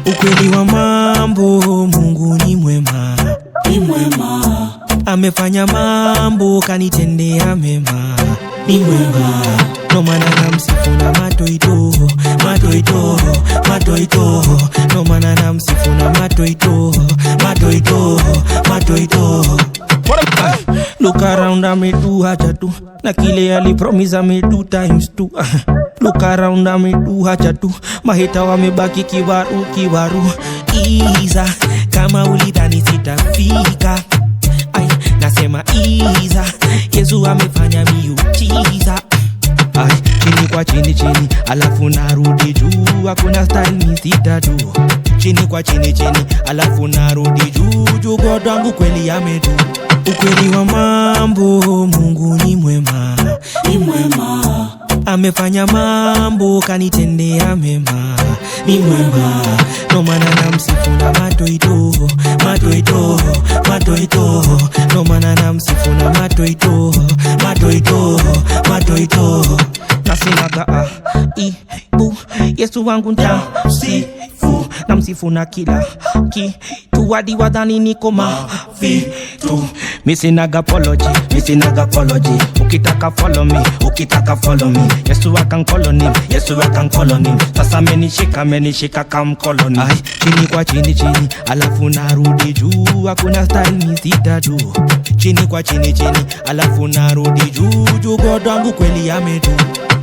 Ukweli wa mambo, Mungu ni mwema, ni mwema. Amefanya mambo kanitendea mema, ni mwema. No maana namsifu na matoito, matoito, matoito. No maana namsifu na matoito, matoito, matoito. Look around, I made do hajatu. Na kile ali promise I made 2 times 2. Look around, I made do hajatu. Mahita wamebaki kiwaru, kiwaru. Iza, kama ulidhani sitafika. Ay, nasema iza, Yesu amefanya miujiza. Ay, chini kwa chini chini, alafu narudi juu. Hakuna style ni sitadu. Chini kwa chini chini, alafu narudi juu. Juu God wangu kweli amedu. Ukweli wa mambo, Mungu ni mwema, ni mwema. Amefanya mambo kanitendea mema, ni mwema. No maana namsifu na matoito, matoito, matoito. No maana namsifu na matoito, matoito, matoito. Nasinaga ibu, Yesu wangu ntamsifu. Namsifu na kila kitu hadi wadhani niko mavitu. Misinaga apology, misinaga apology. Ukitaka follow me, ukitaka follow me. Yesu akan colony, Yesu akan colony. Sasa menishika kam colony. Ay, chini kwa chini chini, alafu narudi juu. Hakuna style ni sitadu. Chini kwa chini chini, alafu narudi juu. Juu God wangu kweli amedu.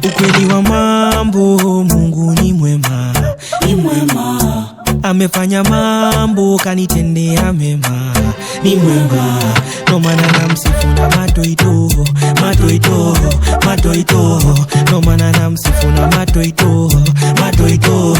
Ukweli wa mambo, Mungu ni mwema, ni mwema. Amefanya mambo kanitendea mema, ni mwema. No maana namsifu na matoito, matoito, matoito. No maana namsifu na matoito, matoito.